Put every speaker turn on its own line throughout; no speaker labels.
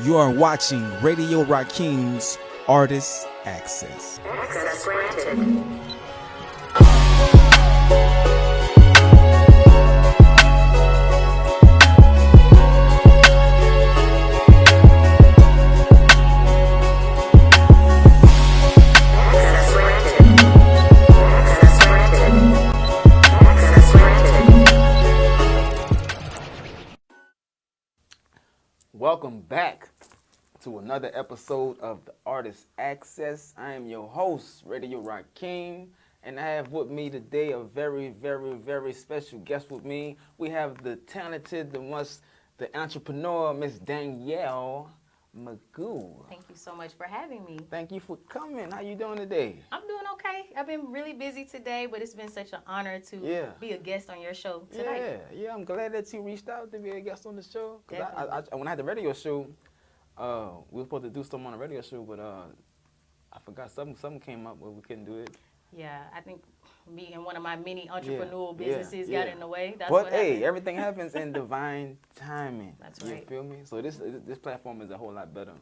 You are watching Radio Rakim's Artist Access.
Access granted.
Welcome back to another episode of the Artist Access. I am your host, Radio Rakim, and I have with me today a very, very, very special guest with me. We have the talented, the entrepreneur, Miss Danielle Meggoe.
Thank you so much for having me.
Thank you for coming. How you doing today?
I'm doing okay. I've been really busy today, but it's been such an honor to be a guest on your show tonight.
Yeah. I'm glad that you reached out to be a guest on the show. Cause I when I had the radio show, we were supposed to do something on the radio show, but I forgot something came up where we couldn't do it.
Yeah, I think me and one of my many entrepreneurial businesses got in the way. That's
but
what
hey,
happened.
everything happens in divine timing.
That's right.
You feel me? So this platform is a whole lot better.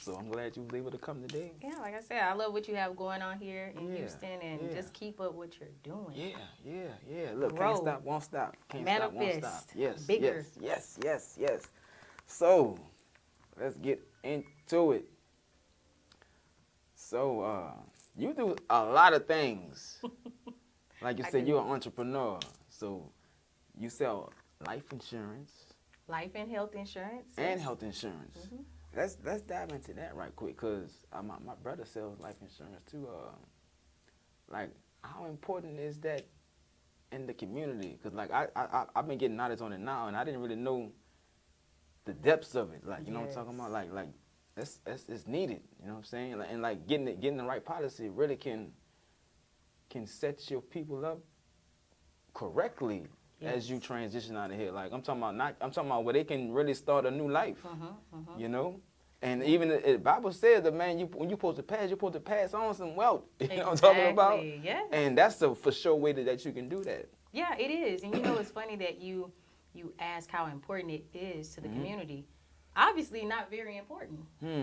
So I'm glad you was able to come today.
Yeah, like I said, I love what you have going on here in Houston, and just keep up what you're doing.
Yeah. Look,
Grow.
can't stop, won't stop. Can't
Manifest.
stop, won't stop. Yes,
Bigger.
Yes. So let's get into it. So you do a lot of things. Like you said, you're an entrepreneur. So you sell life insurance.
Life and health insurance.
And health insurance. Mm-hmm. Let's dive into that right quick, because my brother sells life insurance too. Like, how important is that in the community? Because like I've been getting knowledge on it now, and I didn't really know the depths of it. Like, you know what I'm talking about? Like it's needed. You know what I'm saying? Like, and like getting the right policy really can set your people up correctly. Yes. As you transition out of here, like I'm talking about where they can really start a new life, you know, and even the Bible says that, man, when you're supposed to pass on some wealth. You know what I'm talking about?
Yeah.
And that's a for sure way that you can do that.
Yeah, it is. And you know, it's funny that you ask how important it is to the community. Obviously not very important,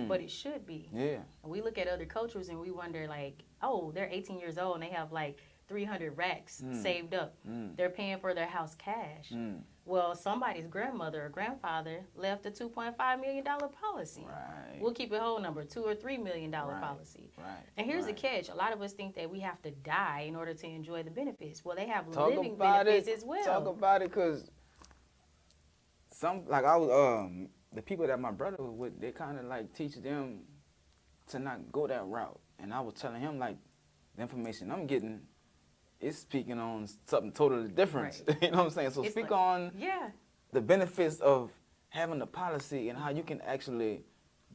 but it should be.
Yeah.
And we look at other cultures and we wonder, like, oh, they're 18 years old and they have like 300 racks saved up. They're paying for their house cash. Well, somebody's grandmother or grandfather left a $2.5 million policy.
Right.
We'll keep a whole number, $2 or $3 million policy.
Right.
And here's the catch. A lot of us think that we have to die in order to enjoy the benefits. Well, they have living benefits as well.
Talk about it, because the people that my brother was with, they kind of like teach them to not go that route. And I was telling him, like, the information I'm getting, it's speaking on something totally different. Right. You know what I'm saying? So it's speak on the benefits of having a policy and how you can actually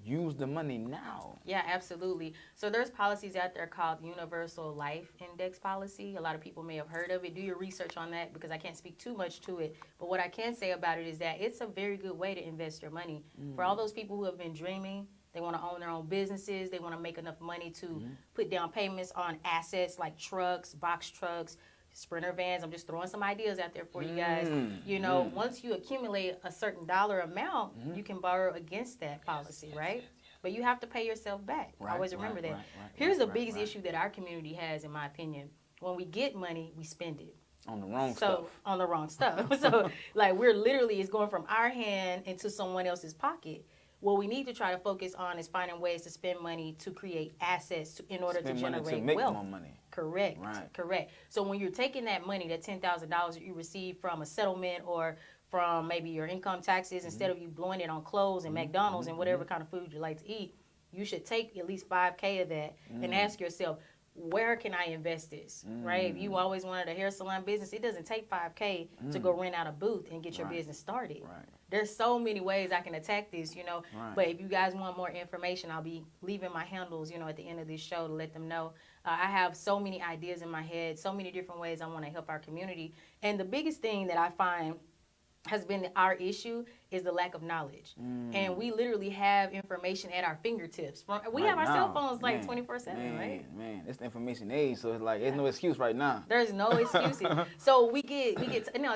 use the money now.
Yeah, absolutely. So there's policies out there called Universal Life Index Policy. A lot of people may have heard of it. Do your research on that, because I can't speak too much to it. But what I can say about it is that it's a very good way to invest your money. For all those people who have been dreaming, they want to own their own businesses. They want to make enough money to put down payments on assets like trucks, box trucks, Sprinter vans. I'm just throwing some ideas out there for you guys. You know, once you accumulate a certain dollar amount, you can borrow against that policy, right? But you have to pay yourself back. Always remember that. Here's the biggest issue that our community has, in my opinion. When we get money, we spend it.
On the wrong stuff.
On the wrong stuff. So, like, it's going from our hand into someone else's pocket. What we need to try to focus on is finding ways to spend money to create assets in order to generate
money to make
wealth.
More money.
Correct. So when you're taking that money, that $10,000 that you receive from a settlement or from maybe your income taxes, instead of you blowing it on clothes and McDonald's and whatever kind of food you like to eat, you should take at least $5,000 of that and ask yourself, where can I invest this, right? If you always wanted a hair salon business, it doesn't take $5,000 to go rent out a booth and get your business started.
Right.
There's so many ways I can attack this, you know. But if you guys want more information, I'll be leaving my handles, you know, at the end of this show to let them know. I have so many ideas in my head, so many different ways I want to help our community. And the biggest thing that I find has been our issue is the lack of knowledge. And we literally have information at our fingertips. We have our
Right
cell
now,
phones like
man,
24/7, right?
Man, it's the information age, so it's like there's no excuse right now.
There's no excuses. So we get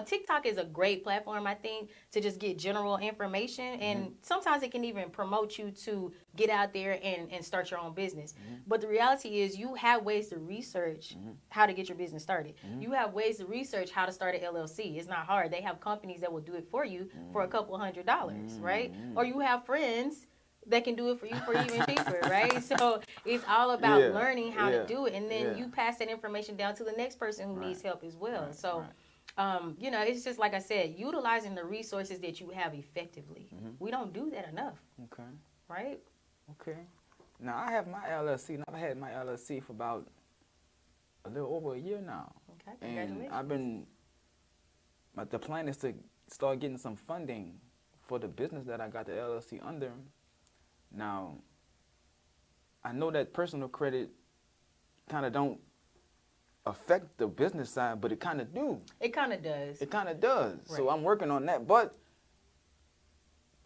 TikTok is a great platform, I think, to just get general information, and sometimes it can even promote you to get out there and start your own business. But the reality is you have ways to research how to get your business started. You have ways to research how to start an LLC. It's not hard. They have companies that will do it for you for a couple $100s, right? Or you have friends that can do it for you for even cheaper, right? So it's all about learning how to do it, and then you pass that information down to the next person who needs help as well. So, it's just like I said, utilizing the resources that you have effectively. We don't do that enough.
Okay.
Right?
Okay. Now I have my LLC. I've had my LLC for about a little over a year now.
Okay. Congratulations.
And the plan is to start getting some funding for the business that I got the LLC under. Now, I know that personal credit kind of don't affect the business side, but it kind of do.
It kind of does.
It kind of does.
Right.
So I'm working on that. But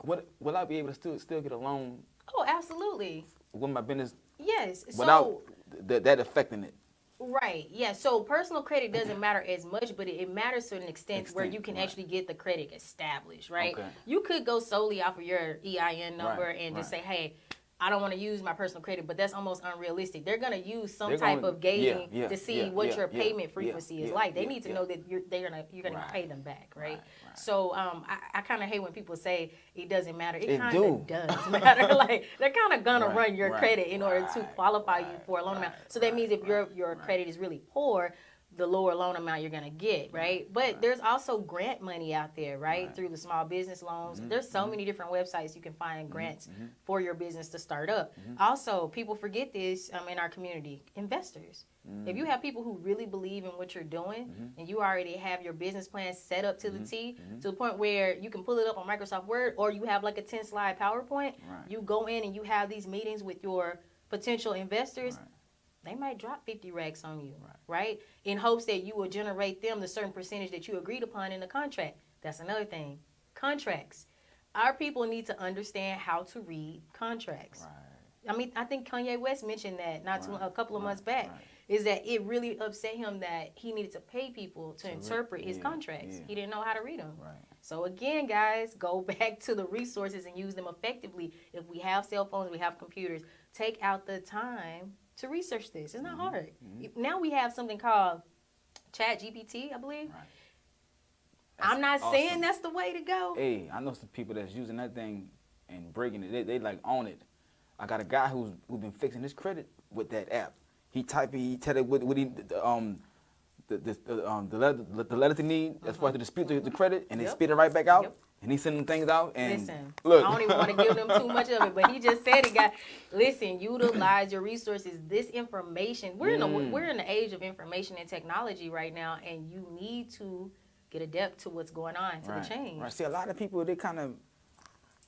will I be able to still get a loan?
Oh, absolutely.
With my business?
Yes.
Without that affecting it?
Right. Yeah. So personal credit doesn't matter as much, but it matters to an extent where you can actually get the credit established, right?
Okay.
You could go solely off of your EIN number and just say, hey, I don't want to use my personal credit, but that's almost unrealistic. They're going to use some type of gauging to see what your payment frequency is like. They need to know that you're going to pay them back, right? So I kind of hate when people say it doesn't matter. It kind of does matter. Like they're kind of going to run your credit in order to qualify you for a loan amount. So that means if your credit is really poor, the lower loan amount you're going to get, right? But there's also grant money out there, right? Through the small business loans. There's so many different websites you can find grants for your business to start up. Also, people forget this in our community, investors. If you have people who really believe in what you're doing and you already have your business plan set up to the T, to the point where you can pull it up on Microsoft Word, or you have like a 10-slide PowerPoint, you go in and you have these meetings with your potential investors, they might drop 50 racks on you, right? In hopes that you will generate them the certain percentage that you agreed upon in the contract. That's another thing. Contracts. Our people need to understand how to read contracts. I mean, I think Kanye West mentioned that a couple of months back, is that it really upset him that he needed to pay people to interpret his contracts. He didn't know how to read them. So again, guys, go back to the resources and use them effectively. If we have cell phones, we have computers, take out the time to research this. It's not hard. Now we have something called Chat GPT, I believe. I'm not saying that's the way to go.
Hey, I know some people that's using that thing and breaking it. They like own it. I got a guy who's been fixing his credit with that app. He tell it what he the letters he need as far as to dispute the credit, and they spit it right back out. And he's sending things out. And
listen,
look.
I don't even want to give them too much of it, but he just said it, guys. Listen, utilize your resources. This information, we're in the age of information and technology right now, and you need to get adept to what's going on to the change.
See, a lot of people, they kind of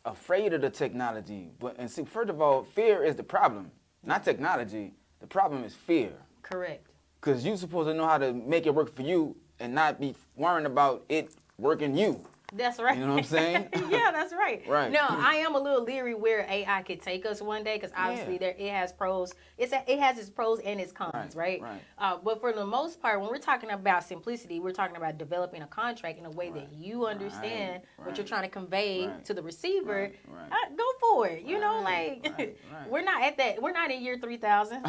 afraid of the technology. And see, first of all, fear is the problem, not technology. The problem is fear.
Correct.
Because you're supposed to know how to make it work for you and not be worrying about it working you.
That's right.
You know what I'm saying?
Yeah, that's right.
Right.
No, I am a little leery where AI could take us one day, because obviously it has pros. It has its pros and its cons, right? But for the most part, when we're talking about simplicity, we're talking about developing a contract in a way that you understand what you're trying to convey to the receiver. Go for it. You know, like we're not at that. We're not in year 3000,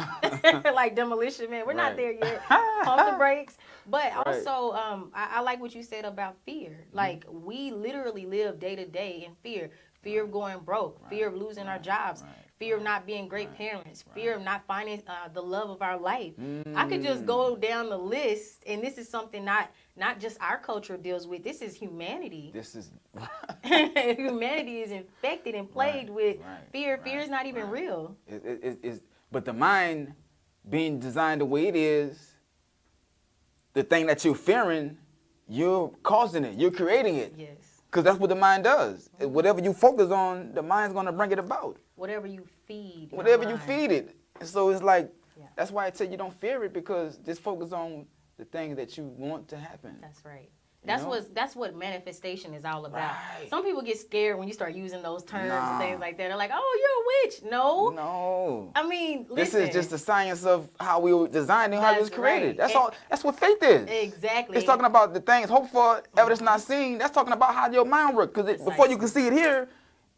like Demolition Man. We're not there yet. Pump the brakes. But also, I like what you said about fear. Like, we literally live day to day in fear. Fear of going broke, fear of losing our jobs, fear of not being great parents, fear of not finding the love of our life. I could just go down the list, and this is something not just our culture deals with. This is humanity. Humanity is infected and plagued with fear. Fear is not even real.
But the mind being designed the way it is, the thing that you're fearing, you're causing it. You're creating it.
Yes.
Because that's what the mind does. Whatever you focus on, the mind's going to bring it about.
Whatever you feed.
Whatever you feed it. And so it's like, that's why I tell you don't fear it, because just focus on the things that you want to happen.
That's right. That's what manifestation is all about.
Right.
Some people get scared when you start using those terms and things like that. They're like, "Oh, you're a witch." No.
No.
I mean,
This
listen.
is just the science of how we were designed and how it was
That's
created.
right.
That's all. That's what faith is.
Exactly.
It's talking about the things hoped for, evidence not seen. That's talking about how your mind works. Because before you can see it here,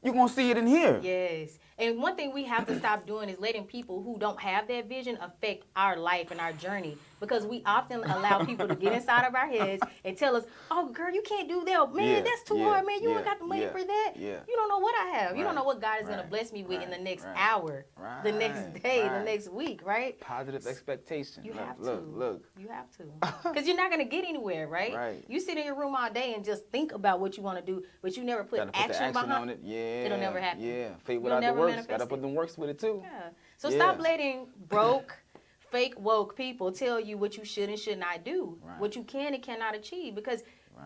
you're going to see it in here.
Yes. And one thing we have to stop doing is letting people who don't have that vision affect our life and our journey, because we often allow people to get inside of our heads and tell us, "Oh, girl, you can't do that. Man, that's too hard, man. You ain't got the money for that.
Yeah.
You don't know what I have.
Right.
You don't know what God is going to bless me with in the next hour, the next day, the next week, right?"
Positive expectation.
You have to.
Look.
You have to. Because you're not going to get anywhere, right?
Right.
You sit in your room all day and just think about what you want to do, but you never put action behind
on it. Yeah.
It'll never happen.
Yeah. Faith without the works. Got to put them works with it too.
Yeah. So stop letting broke, fake woke people tell you what you should and should not do, what you can and cannot achieve, because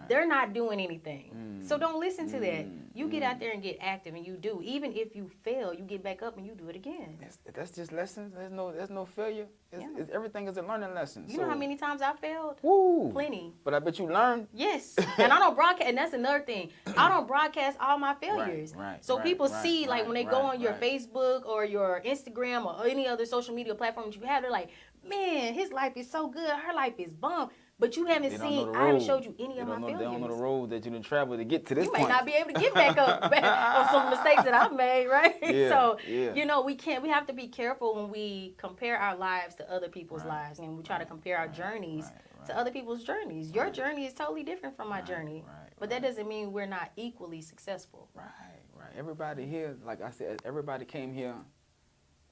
they're not doing anything. So don't listen to that. You get out there and get active, and you do. Even if you fail, you get back up and you do it again.
That's just lessons. There's no failure. Everything is a learning lesson.
You know how many times I failed?
Woo.
Plenty.
But I bet you learned.
Yes. And I don't broadcast, and that's another thing. I don't broadcast all my failures. So people see, like, when they go on your Facebook or your Instagram or any other social media platform that you have, they're like, "Man, his life is so good. Her life is bummed." But you haven't seen, I haven't showed you any of my failures.
They don't know the road that you done traveled to get to this point.
You may not be able to get back up on some mistakes that I've made, right? You know, we have to be careful when we compare our lives to other people's lives, and we try to compare our journeys to other people's journeys. Your journey is totally different from my journey, but that doesn't mean we're not equally successful.
Right. Everybody here, like I said, everybody came here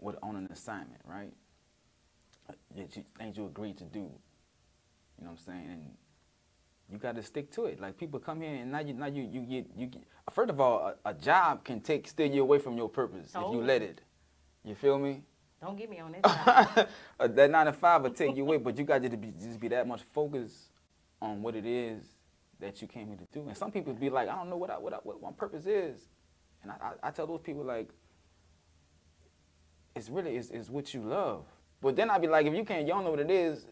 on an assignment, right? Things you agreed to do. You know what I'm saying? And you got to stick to it. Like, people come here and now you get. First of all, a job can steal you away from your purpose if you let it. You feel me?
Don't get me on that.
That 9 to 5 will take you away, but you got to just be that much focused on what it is that you came here to do. And some people be like, "I don't know what my purpose is," and I tell those people, like, it's really is what you love. But then I be like, if you don't know what it is,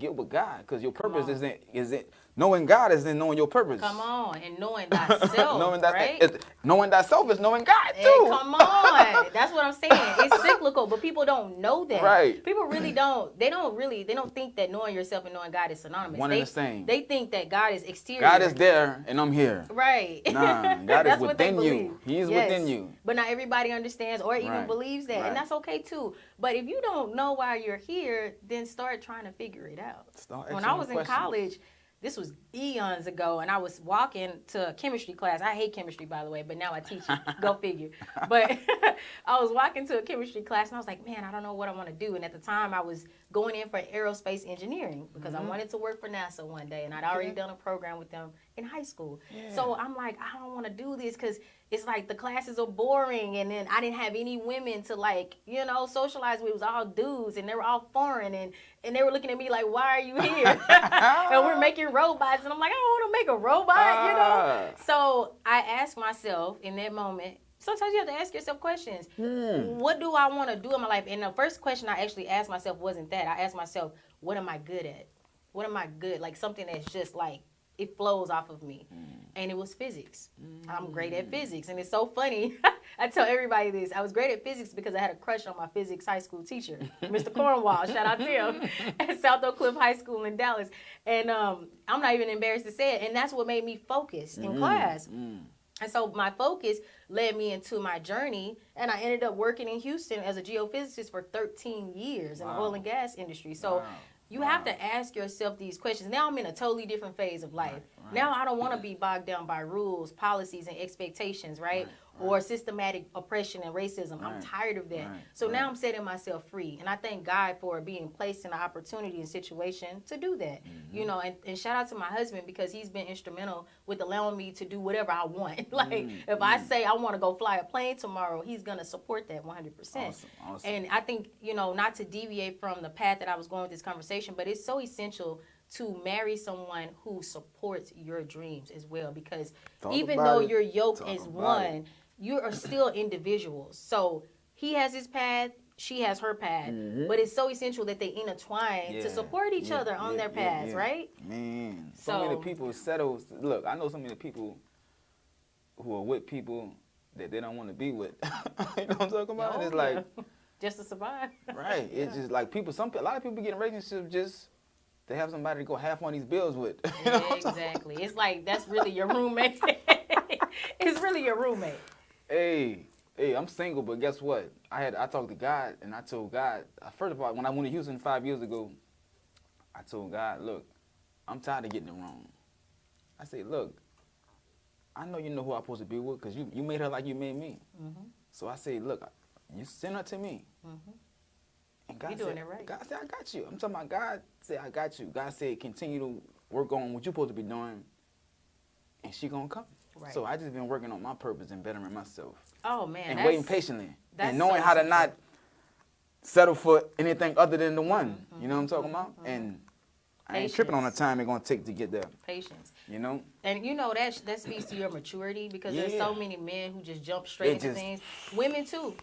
get with God, because your purpose isn't knowing God, is in knowing your purpose.
Come on, and knowing thyself, right?
Knowing thyself is knowing God too.
Hey, come on, that's what I'm saying. It's cyclical, but people don't know that.
Right.
People really don't. They don't think that knowing yourself and knowing God is synonymous.
One and the same.
They think that God is exterior.
God is there, and I'm here.
Right.
Nah, God is within you.
Believe.
He is within you.
But not everybody understands or even believes that, and that's okay too. But if you don't know why you're here, then start trying to figure it out. When I was in college, this was eons ago, and I was walking to a chemistry class. I hate chemistry, by the way, but now I teach it. Go figure. But I was walking to a chemistry class, and I was like, man, I don't know what I want to do. And at the time, I was going in for aerospace engineering because I wanted to work for NASA one day, and I'd already done a program with them in high school. So I'm like, I don't want to do this because it's like the classes are boring, and then I didn't have any women to, like, you know, socialize with. It was all dudes, and they were all foreign, and they were looking at me like, why are you here? And we're making robots, and I'm like, I don't want to make a robot, you know? So I asked myself in that moment, sometimes you have to ask yourself questions. What do I want to do in my life? And the first question I actually asked myself wasn't that. I asked myself, what am I good at? What am I good? Like, something that's just like, it flows off of me. And it was physics. I'm great at physics. And it's so funny. I tell everybody this. I was great at physics because I had a crush on my physics high school teacher, Mr. Cornwall. Shout out to him at South Oak Cliff High School in Dallas. And I'm not even embarrassed to say it. And that's what made me focus in class. And so my focus led me into my journey, and I ended up working in Houston as a geophysicist for 13 years in the oil and gas industry. So you have to ask yourself these questions. Now I'm in a totally different phase of life. Now I don't want to be bogged down by rules, policies, and expectations, right? Or systematic oppression and racism. I'm tired of that. So now I'm setting myself free. And I thank God for being placed in an opportunity and situation to do that. You know, and shout out to my husband, because he's been instrumental with allowing me to do whatever I want. Like, if I say I want to go fly a plane tomorrow, he's going to support that 100%.
Awesome.
And I think, you know, not to deviate from the path that I was going with this conversation, but it's so essential to marry someone who supports your dreams as well, because even though your yoke is one, you are still individuals. So he has his path, she has her path. But it's so essential that they intertwine to support each other on their paths, right?
Man, so many people settle. Look, I know so many people who are with people that they don't want to be with. You know what I'm talking about? It's like
just to survive.
Right. It's just like people. A lot of people get in relationships just to have somebody to go half on these bills with. You know
Exactly. It's like that's really your roommate. It's really your roommate.
Hey, I'm single, but guess what? I talked to God, and I told God, first of all, when I went to Houston 5 years ago, I told God, look, I'm tired of getting it wrong. I said, look, I know you know who I'm supposed to be with because you made her like you made me. So I said, look, you send her to me. And God
You're doing it right.
God said, I got you. I'm talking about God said, I got you. God said, continue to work on what you're supposed to be doing, and she going to come. Right. So I just been working on my purpose and bettering myself.
Oh, man.
And waiting patiently. And knowing how to not settle for anything other than the one. You know what I'm talking about? And I ain't tripping on the time it's going to take to get there.
Patience.
You know?
And you know that speaks to your maturity because there's so many men who just jump straight into things. Women too.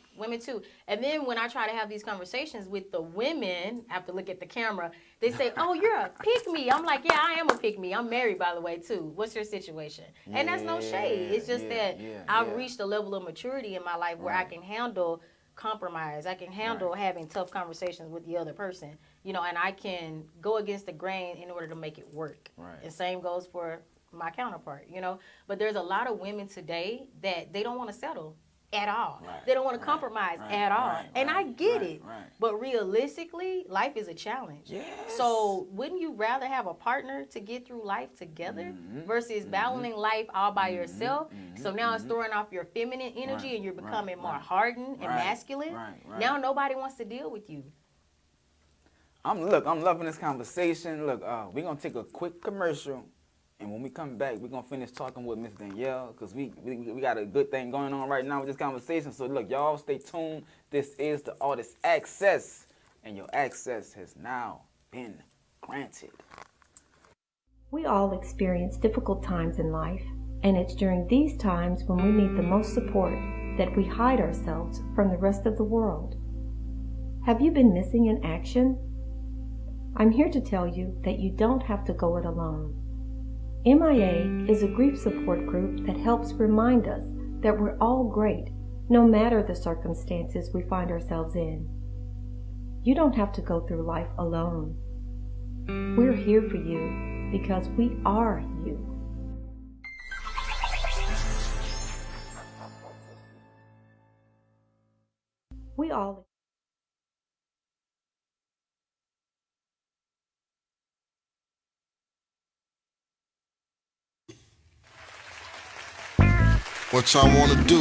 And then when I try to have these conversations with the women, I have to look at the camera, they say, oh, you're a pick-me. I'm like, yeah, I am a pick-me. I'm married, by the way, too. What's your situation? And that's no shade. It's just that I've reached a level of maturity in my life where I can handle compromise. I can handle having tough conversations with the other person, you know, and I can go against the grain in order to make it work. And same goes for my counterpart, you know. But there's a lot of women today that they don't want to settle at all. They don't want to compromise at all. And I get it. But realistically, life is a challenge. So wouldn't you rather have a partner to get through life together versus battling life all by yourself? So now it's throwing off your feminine energy and you're becoming more hardened and masculine. Now nobody wants to deal with you.
I'm loving this conversation. Look, we're going to take a quick commercial. And when we come back, we're going to finish talking with Miss Danielle because we got a good thing going on right now with this conversation. So, look, y'all stay tuned. This is the Artist Access, and your access has now been granted.
We all experience difficult times in life, and it's during these times when we need the most support that we hide ourselves from the rest of the world. Have you been missing in action? I'm here to tell you that you don't have to go it alone. MIA is a grief support group that helps remind us that we're all great, no matter the circumstances we find ourselves in. You don't have to go through life alone. We're here for you because we are you. We all
What y'all wanna do?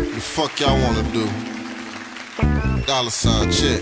The fuck y'all wanna do? $sign check.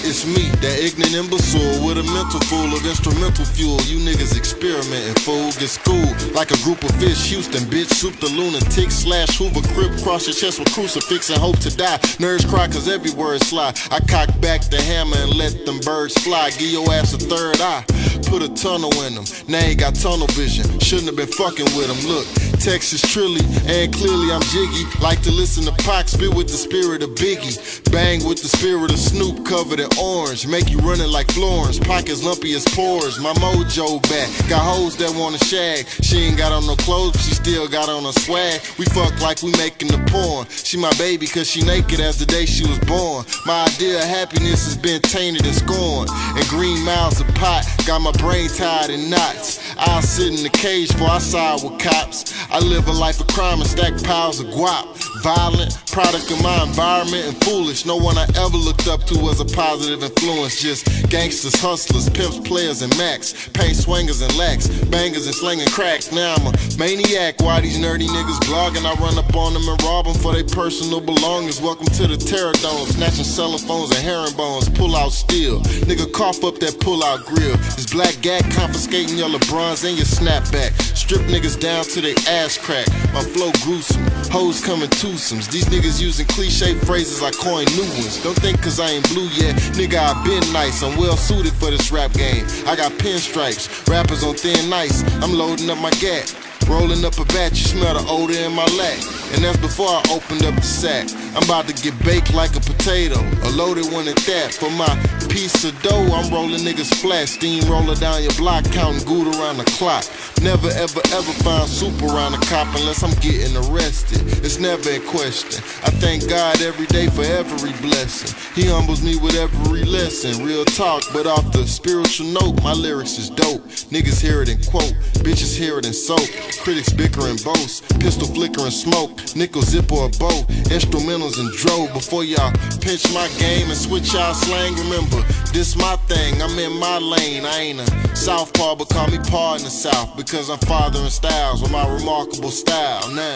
It's me, that ignorant imbecile with a mental full of instrumental fuel. You niggas experimenting, fool. Get schooled like a group of fish. Houston, bitch, soup the lunatic / Hoover crib. Cross your chest with crucifix and hope to die. Nerves cry cause every word sly. I cock back the hammer and let them birds fly. Give your ass a third eye. Put a tunnel in them. Now ain't got tunnel vision. Shouldn't have been fucking with them. Look, Texas Trilly, and clearly I'm jiggy. Like to listen to Pac spit with the spirit of Biggie. Bang with the spirit of Snoop covered in orange. Make you running like Florence. Pockets lumpy as pores. My mojo back. Got hoes that wanna shag. She ain't got on no clothes, but she still got on her swag. We fuck like we making the porn. She my baby cause she naked as the day she was born. My idea of happiness has been tainted and scorned. And green miles of pot got my brain tied in knots. I'll sit in the cage before I side with cops. I live a life of crime and stack piles of guap. Violent, product of my environment and foolish. No one I ever looked up to was a positive influence. Just gangsters, hustlers, pimps, players, and max. Paint swingers and lax, bangers and slinging crack. Now I'm a maniac. Why these nerdy niggas blogging? I run up on them and rob them for their personal belongings. Welcome to the Terror Dome. Snatching cell phones and herringbones. Pull out steel. Nigga cough up that pull out grill. This black gag confiscating your LeBrons and your snapback. Strip niggas down to their ass crack. My flow gruesome. Hoes coming twosomes. These niggas using cliche phrases, I coin new ones. Don't think cause I ain't blue yet, nigga, I been nice. I'm well suited for this rap game. I got pinstripes, rappers on thin ice. I'm loading up my gat. Rolling up a bat, you smell the odor in my lack. And that's before I opened up the sack. I'm about to get baked like a potato, a loaded one at that. For my piece of dough, I'm rolling niggas flat. Steamroller down your block, counting good around the clock. Never ever ever find soup around a cop unless I'm getting arrested. It's never in question. I thank God every day for every blessing. He humbles me with every lesson. Real talk, but off the spiritual note, my lyrics is dope. Niggas hear it and quote, bitches hear it and soak. Critics bicker and boast, pistol flicker and smoke. Nickel zip or a bow, instrumentals and drove. Before y'all pinch my game and switch y'all slang, remember, this my thing, I'm in my lane. I ain't a southpaw, but call me paw in the south, because I'm fathering styles with my remarkable style. Now,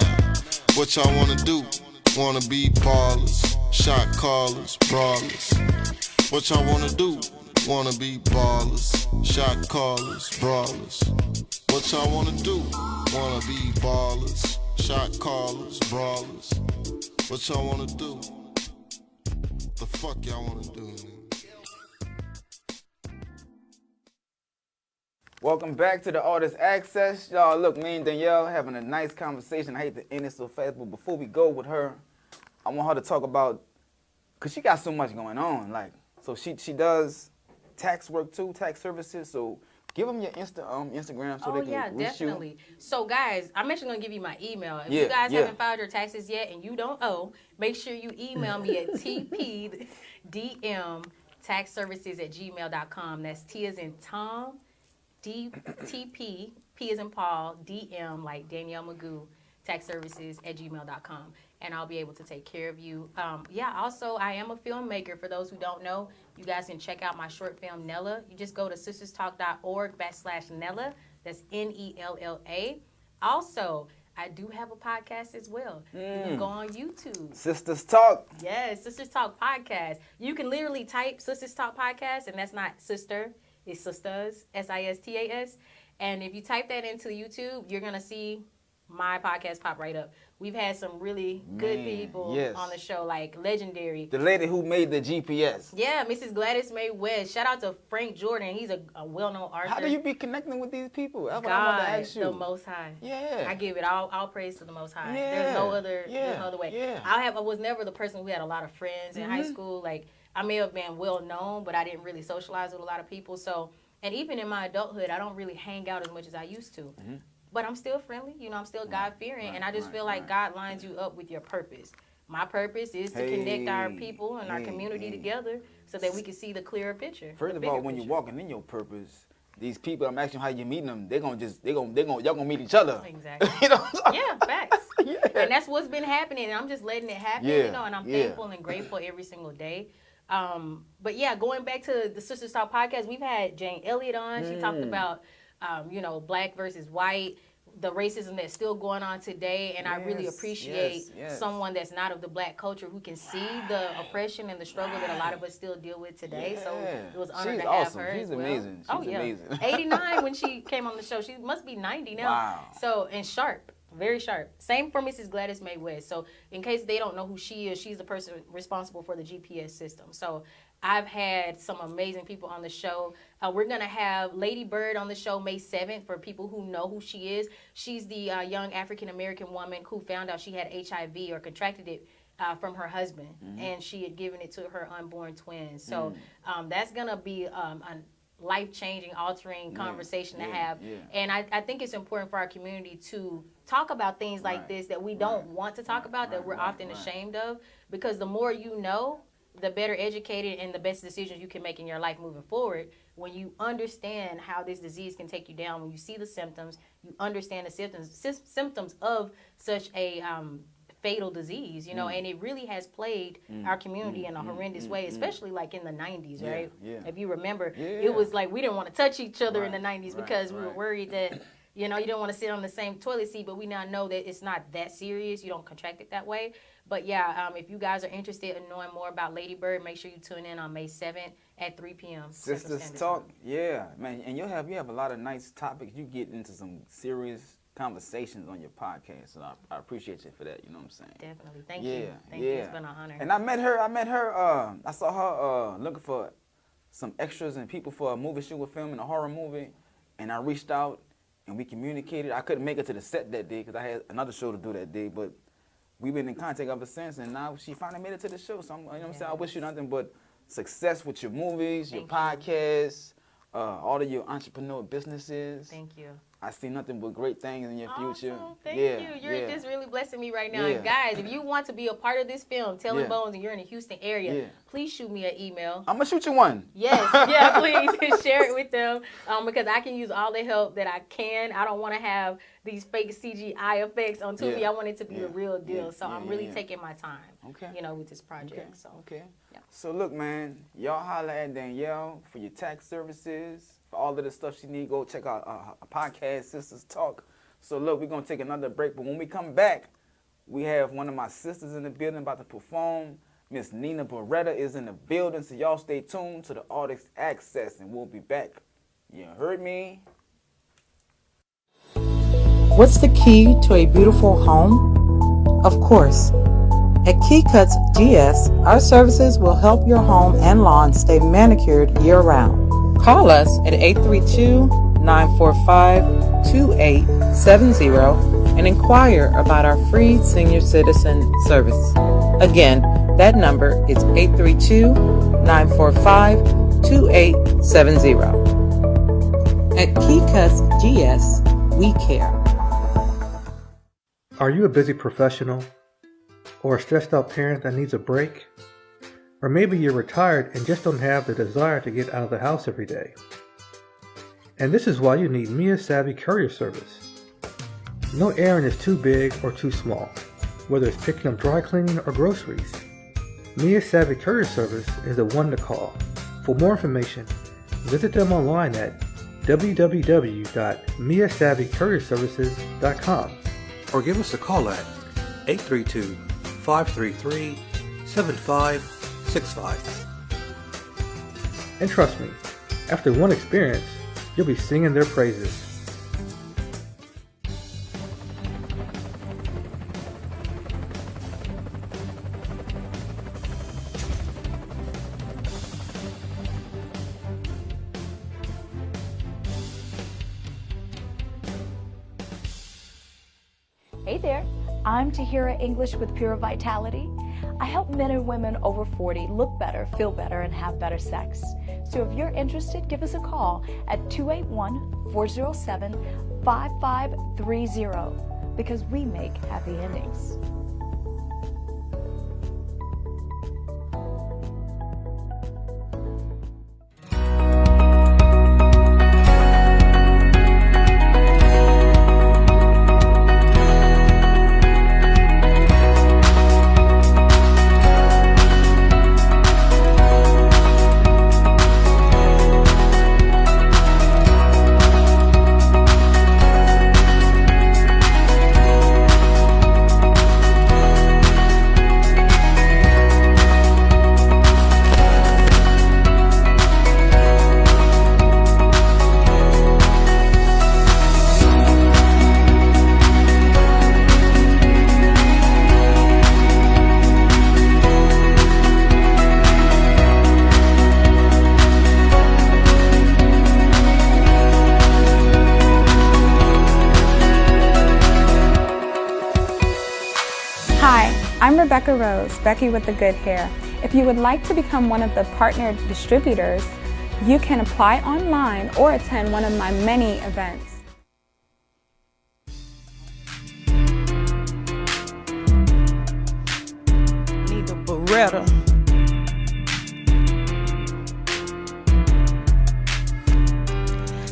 what y'all wanna do? Wanna be ballers, shot callers, brawlers. What y'all wanna do? Wanna be ballers, shot callers, brawlers. What y'all wanna do? Wanna be ballers, shot callers, brawlers. What y'all wanna do? The fuck y'all wanna do, nigga?
Welcome back to the Artist Access. Y'all, look, me and Danielle having a nice conversation. I hate to end it so fast, but before we go with her, I want her to talk about, because she got so much going on. Like, so she does tax work too, tax services. So give them your Instagram so they can reach
definitely.
you.
So guys, I'm actually going to give you my email. If
Yeah,
you guys
yeah.
haven't filed your taxes yet and you don't owe, make sure you email me at tpdmtaxservices@gmail.com. That's T as in Tom, DTP, P as in Paul, DM like Danielle Meggoe, taxservices@gmail.com. And I'll be able to take care of you. Also, I am a filmmaker. For those who don't know, you guys can check out my short film, Nella. You just go to sisterstalk.org/Nella. That's NELLA. Also, I do have a podcast as well. You can go on YouTube.
Sisters Talk.
Yes, Sisters Talk Podcast. You can literally type Sisters Talk Podcast, and that's not sister, it's sisters, SISTAS. And if you type that into YouTube, you're going to see my podcast pop right up. We've had some really good people on the show, like legendary.
The lady who made the GPS.
Yeah, Mrs. Gladys Mae West. Shout out to Frank Jordan. He's a well-known artist.
How do you be connecting with these people? That's what I
God,
want to ask you.
the Most High.
Yeah.
I give it all praise to the Most High.
Yeah.
There's no other way.
Yeah.
I was never the person who had a lot of friends in high school. Like, I may have been well-known, but I didn't really socialize with a lot of people. So, and even in my adulthood, I don't really hang out as much as I used to. But I'm still friendly, I'm still God-fearing, and I just feel like God lines you up with your purpose. My purpose is to connect our people and our community together so that we can see the clearer picture.
First of all, when you're walking in your purpose, these people, I'm asking how you're meeting them, y'all gonna meet each other.
Exactly. Yeah, facts. And that's what's been happening, and I'm just letting it happen, and I'm thankful and grateful every single day. But yeah, going back to the Sisters Talk podcast, we've had Jane Elliott on. She talked about black versus white, the racism that's still going on today, and I really appreciate someone that's not of the black culture who can see the oppression and the struggle that a lot of us still deal with today. So it was honored to have her.
She's
as well.
amazing. She's amazing.
89 when she came on the show. She must be 90 now.
Wow.
So, and sharp. Very sharp. Same for Mrs. Gladys Mae West. So in case they don't know who she is, she's the person responsible for the GPS system. So I've had some amazing people on the show. We're going to have Lady Bird on the show May 7th for people who know who she is. She's the young African-American woman who found out she had HIV or contracted it from her husband, and she had given it to her unborn twins. So that's going to be a life-changing, altering conversation to have. And I think it's important for our community to talk about things like this that we don't want to talk about, that we're often ashamed of, because the more you know, the better educated and the best decisions you can make in your life moving forward. When you understand how this disease can take you down, when you see the symptoms, you understand the symptoms of such a fatal disease, and it really has plagued our community in a horrendous way, especially like in the 90s, right? If you remember, it was like we didn't want to touch each other in the 90s because we were worried that, you don't want to sit on the same toilet seat, but we now know that it's not that serious. You don't contract it that way. But yeah, if you guys are interested in knowing more about Lady Bird, make sure you tune in on May 7th at 3 p.m.
Sisters Talk, man, and you have a lot of nice topics. You get into some serious conversations on your podcast, and I appreciate you for that. You know what I'm saying?
Definitely, thank you. Thank you. It's been an honor.
And I met her. I saw her looking for some extras and people for a movie she was filming, a horror movie, and I reached out and we communicated. I couldn't make it to the set that day because I had another show to do that day, but we've been in contact ever since, and now she finally made it to the show. So, you know what I'm saying? I wish you nothing but success with your movies, your podcasts, all of your entrepreneur businesses.
Thank you.
I see nothing but great things in your future.
Awesome. Thank you. You're just really blessing me right now.
Yeah.
And guys, if you want to be a part of this film, Telling Bones, and you're in the Houston area, please shoot me an email.
I'm going to shoot you one.
Yes. Please share it with them because I can use all the help that I can. I don't want to have these fake CGI effects on TV. I want it to be the real deal. So I'm really taking my time, with this project.
So look, man, y'all holler at Danielle for your tax services. For all of the stuff she need, go check out a podcast, Sisters Talk. So look, we're going to take another break. But when we come back, we have one of my sisters in the building about to perform. Miss Nina Bhuretta is in the building. So y'all stay tuned to the Artist Access, and we'll be back. You heard me?
What's the key to a beautiful home? Of course, at Key Cuts GS, our services will help your home and lawn stay manicured year-round. Call us at 832-945-2870 and inquire about our free senior citizen service. Again, that number is 832-945-2870. At Key Cuts GS, we care.
Are you a busy professional or a stressed out parent that needs a break? Or maybe you're retired and just don't have the desire to get out of the house every day. And this is why you need Mia Savvy Courier Service. No errand is too big or too small, whether it's picking up dry cleaning or groceries. Mia Savvy Courier Service is the one to call. For more information, visit them online at www.miasavvycourierservices.com or give us a call at 832-533-7565. And trust me, after one experience, you'll be singing their praises.
Hey there, I'm Tahira English with Pure Vitality. I help men and women over 40 look better, feel better, and have better sex. So if you're interested, give us a call at 281-407-5530 because we make happy endings.
I'm Rebecca Rose, Becky with the good hair. If you would like to become one of the partnered distributors, you can apply online or attend one of my many events.
Need a Bhuretta.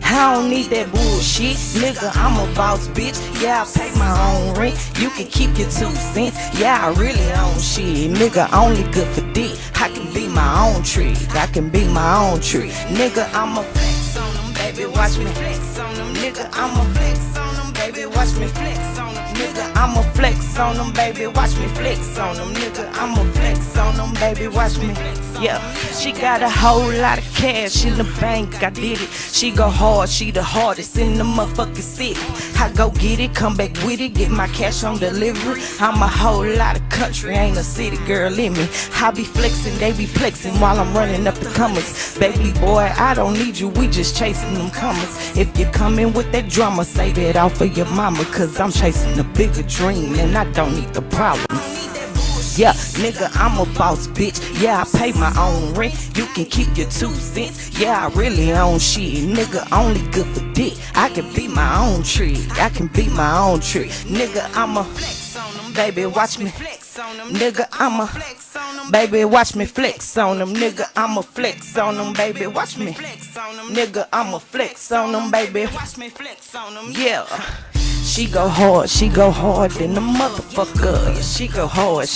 I don't need that bullshit, nigga, I'm a boss bitch. Yeah, I pay my own rent, you can keep your 2 cents. Yeah, I really own shit, nigga, only good for dick. I can be my own tree, I can be my own tree. Nigga, I'ma flex on them, baby, watch me flex on them. Nigga, I'ma flex on them, baby, watch me flex on them. Nigga, I'ma flex on them, baby, watch me flex on them. Nigga, I'ma flex on them, baby, watch me. Yeah, she got a whole lot of cash in the bank, I did it. She go hard, she the hardest in the motherfucking city. I go get it, come back with it, get my cash on delivery. I'm a whole lot of country, ain't a city girl in me. I be flexing, they be flexing while I'm running up the comers. Baby boy, I don't need you, we just chasing them comers. If you coming with that drama, say that out for your mama, cause I'm chasing the bigger dream, and I don't need the problems. Yeah, nigga, I'm a boss, bitch. Yeah, I pay my own rent. You can keep your 2 cents. Yeah, I really own shit. Nigga, only good for dick. I can be my own trick. I can be my own trick. Nigga, I'm a flex on them. Baby, watch me flex on them. Nigga, I'm a flex on them. Baby, watch me flex on them. Nigga, I'm a flex on them. Baby, watch me flex on them. Nigga, I'm a flex on them. Baby, watch me flex on them. Yeah. She go hard than the motherfucker. Yeah, she go hard.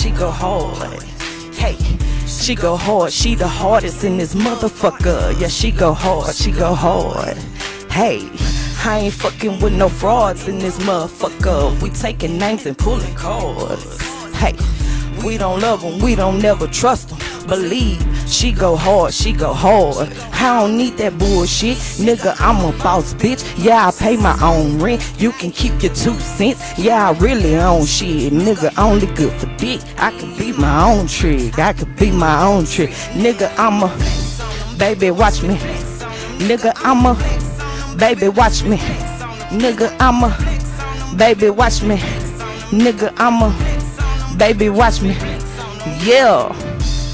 Hey, she go hard, she the hardest in this motherfucker. Yeah, she go hard. Hey, I ain't fucking with no frauds in this motherfucker. We taking names and pulling cards. Hey, we don't love them, we don't never trust them. Believe, she go hard. I don't need that bullshit, nigga, I'm a boss, bitch. Yeah, I pay my own rent. You can keep your 2 cents. Yeah, I really own shit, nigga, only good for dick. I could be my own trick. Nigga, I'm a baby, watch me. Nigga, I'm a baby, watch me. Nigga, I'm a baby, watch me. Nigga, I'm a baby, watch me. Yeah.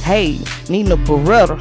Hey, Nina Bhuretta.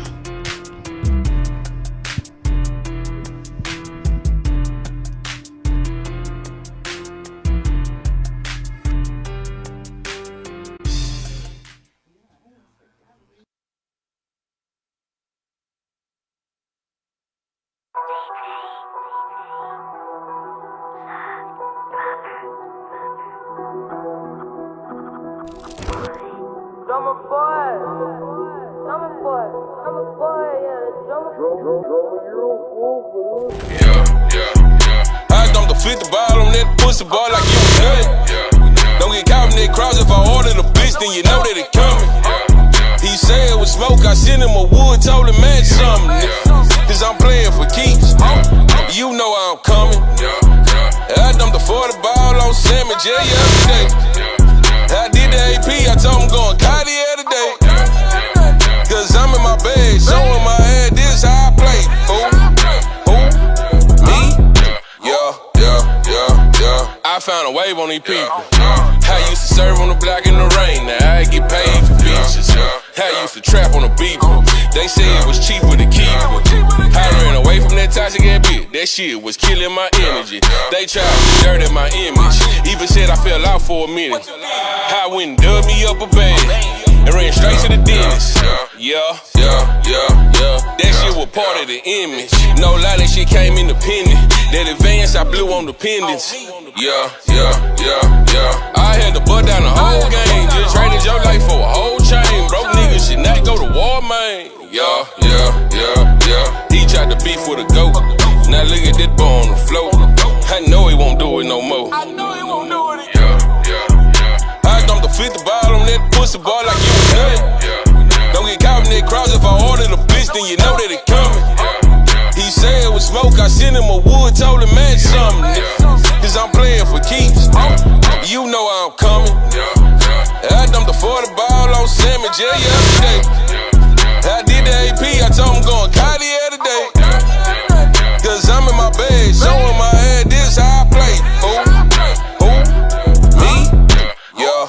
I don't defeat the ball on that pussy boy like you nut. Don't get caught in that cross. If I order the bitch, then you know that it coming. He said it was smoke, I sent him a wood, told him match something. Cause I'm playing for keeps. You know I'm coming. I dumped the 40 ball on Sammy J yesterday. I did the AP, I told him going Cartier today. Cause I'm in my bed, showing my head, this how I play. Who? Me? Yeah. I found a wave on these people. I used to serve on the block in the rain, now I get paid for bitches. I used to trap on the beeper. They said it was cheaper to keep it. I ran away from that toxic ass bitch. That shit was killing my energy. They tried to dirty my image. Even said I fell out for a minute. I went and dug me up a bag and ran straight to the dentist. Yeah. That shit was part of the image. No lie, that shit came independent. That advance I blew on the pendants. Yeah. I had to butt down the whole game. Just traded your life for a whole chain. Broke niggas should not go to war, man. Yeah. He tried to beef with a goat. Now look at that boy on the floor. I know he won't do it no more. I dumped the 50 ball on that pussy boy like you was nut. Don't get caught in that cross. If I order the bitch, then you know that it coming. He said it was smoke, I sent him a wood, told him match something. Cause I'm playing for keeps. You know I'm coming. I dumped the 40 ball on Sammy J yesterday. I did the AP, I told him going Cartier today. Cause I'm in my bed, showing my head, this how I play. Who? Me? Yeah.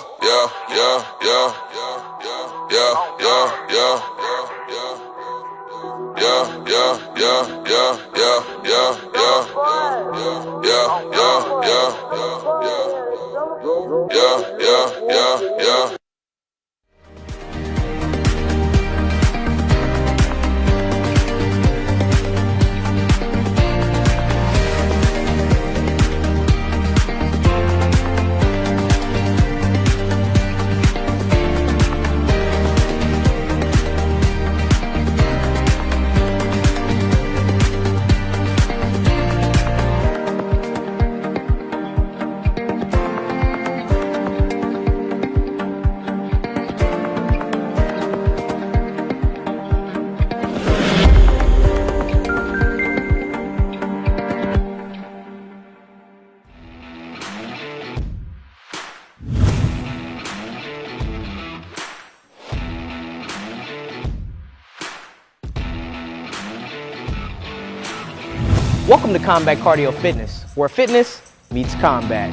Welcome to Combat Cardio Fitness, where fitness meets combat.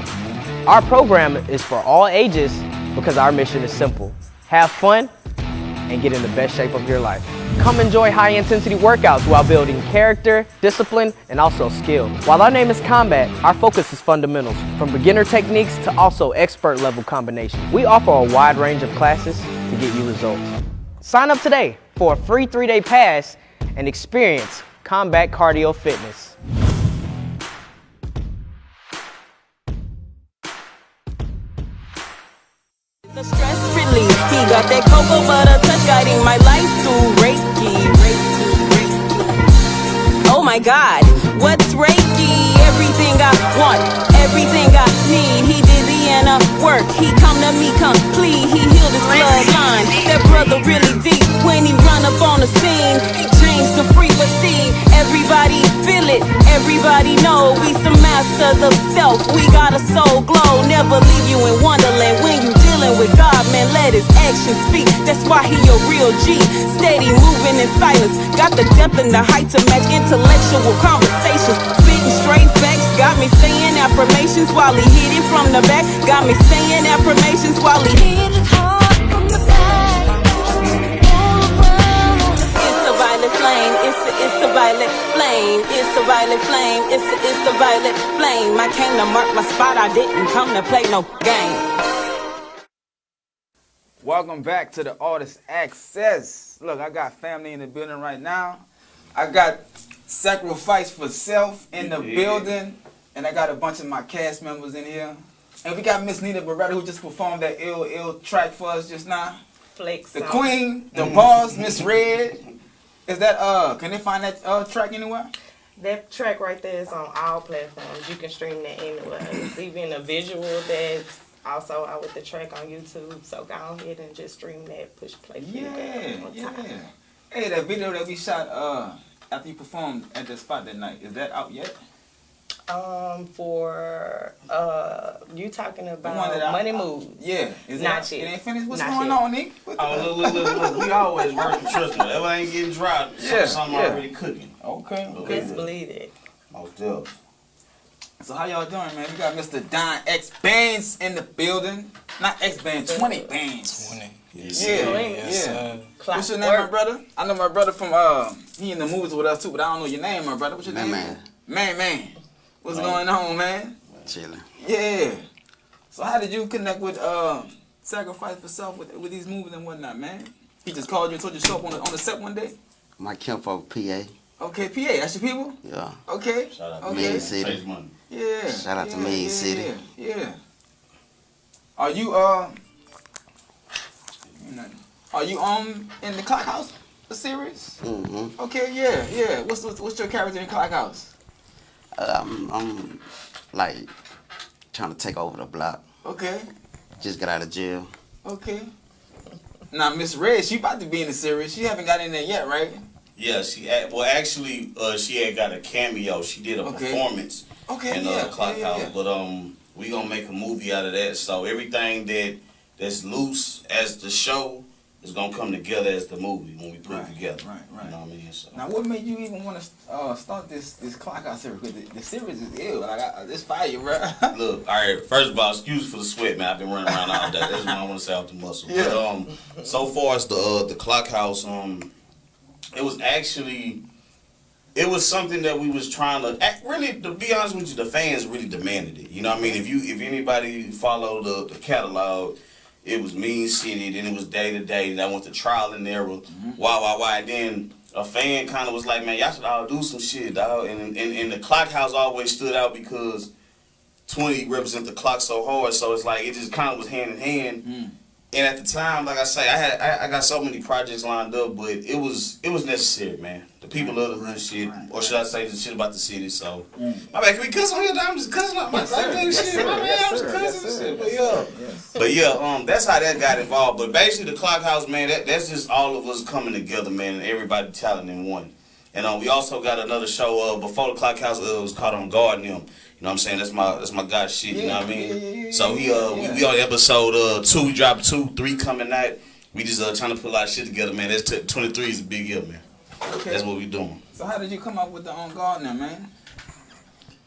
Our program is for all ages because our mission is simple. Have fun and get in the best shape of your life. Come enjoy high-intensity workouts while building character, discipline, and also skill. While our name is Combat, our focus is fundamentals, from beginner techniques to also expert-level combinations. We offer a wide range of classes to get you results. Sign up today for a free 3-day pass and experience Combat Cardio Fitness.
The stress relief, he got that cocoa butter touch, guiding my life through Reiki. Oh my God, what's Reiki? Everything I want, everything I need. He did the inner work, he come to me complete. He healed his bloodline, that brother really deep. When he run up on the scene, he changed the frequency. Everybody feel it, everybody know we some masters of self. We got a soul glow, never leave you in wonderland. When you dealing with God, man, let his actions speak. That's why he a real G, steady moving in silence. Got the depth and the height to match intellectual conversations. Spitting straight facts, got me saying affirmations while he hit it from the back. Got me saying affirmations while he hit it hard from the back. It's a violet flame, it's a violet flame, it's a violet flame, it's a violet flame. I came to mark my spot, I didn't come to play no game.
Welcome back to the Artist Access. Look, I got family in the building right now. I got Sacrifice for Self in the building. And I got a bunch of my cast members in here. And we got Miss Nina Bhuretta, who just performed that ill track for us just now.
Flex
the queen, the boss, Miss Red. Is that, can they find that track anywhere?
That track right there is on all platforms. You can stream that anywhere. It's even a visual that's also out with the track on YouTube. So go ahead and just stream that, push play.
Yeah. Hey, that video that we shot after you performed at the spot that night, is that out yet?
You talking about Money Moves?
Yeah.
Is not yet.
It ain't finished? What's
not
going
yet.
on, Nick?
Look. We always working, trust me. Whatever ain't getting dry, something already cooking.
Okay.
Best believe it.
Most definitely.
So how y'all doing, man? We got Mr. Don X Bands in the building. Not X Bands, 20 Bands.
20.
Yeah. What's your name, my brother? I know my brother from he in the movies with us too, but I don't know your name, my brother. What's your name? Man. What's going on, man?
Chilling.
Yeah. So how did you connect with Sacrifice for Self with these movies and whatnot, man? He just called you and told you to show up on the set one day?
My camp over PA.
Okay, PA, that's your people?
Yeah.
Okay.
Shout out
to
Main City.
Yeah.
Shout out to Main City.
Yeah. Are you in the Clock House series?
Mm-hmm.
Okay, yeah. What's your character in Clock House?
I'm like trying to take over the block.
Okay.
Just got out of jail.
Okay. Now Miss Red, she about to be in the series. She haven't got in there yet, right?
Yeah, she had got a cameo. She did a performance in Clock House, but we gonna make a movie out of that. So everything that's loose as the show is gonna come together as the movie when we put it together.
Right.
You know what I mean? So.
Now, what made you even want to start this Clock House series? Because the series is ill. Like, it's fire, bro.
Look, all right. First of all, excuse for the sweat, man. I've been running around all day. That's what I want to say off the muscle.
Yeah.
But so far as the Clock House, it was something that we was trying to really, to be honest with you, the fans really demanded it. You know what I mean? If anybody followed the catalog, it was Mean City, then it was Day to Day, then I went to Trial and Error, why, and then a fan kind of was like, man, y'all should all do some shit, dog. And the Clock House always stood out because 20 represent the clock so hard, so it's like it just kind of was hand in hand. And at the time, like I say, I got so many projects lined up, but it was necessary, man. The people love the hood shit, or should I say the shit about the city? So, my bad. Can we cuss on here? I'm just cussing out my shit. I'm just cussing shit. But yeah, that's how that got involved. But basically, the Clock House, man, that's just all of us coming together, man, and everybody talent in one. And we also got another show before the Clock House. It was called On Guard and Them. You know what I'm saying? That's my God shit. You know what I mean? So we on episode 2. We dropped 2, 3 coming out. We just trying to put a lot of shit together, man. That's 23 is a big year, man. Okay. That's what we doing.
So how did you come up with the On Guard now, man?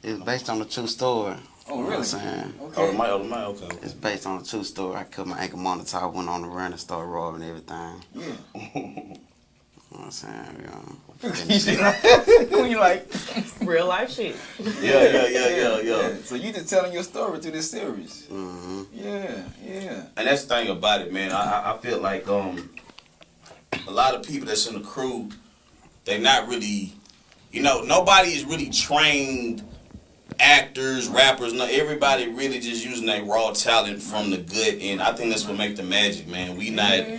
It's based on a true story. You know what I'm saying?
Okay. Okay.
It's based on a true story. I cut my ankle monitor, I went on the run and started robbing everything.
Yeah.
You know what I'm saying?
You like
real life shit.
Yeah.
So you just telling your story through this series.
Mm-hmm.
Yeah.
And that's the thing about it, man. I feel like a lot of people that's in the crew, they not really, nobody is really trained actors, rappers. No, everybody really just using their raw talent from the gut, and I think that's what make the magic, man. We not,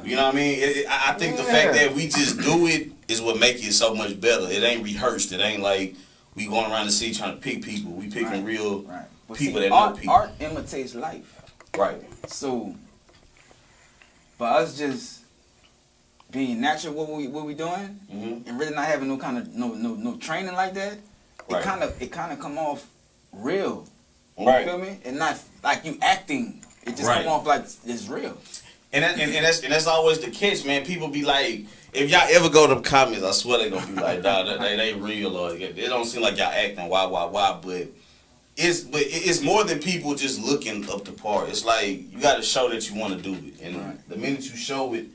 you know what I mean? I think the fact that we just do it is what make it so much better. It ain't rehearsed. It ain't like we going around the city trying to pick people. We picking real people that know people.
Art imitates life.
Right.
So, for us just being natural, what we doing, and really not having no kind of no training like that, it kind of come off real. You feel me? And not like you acting. It just come off like it's real.
And that's always the catch, man. People be like, if y'all ever go to the comments, I swear they gonna be like, dawg, they real, or it don't seem like y'all acting why, but it's more than people just looking up the part. It's like you got to show that you want to do it, and the minute you show it,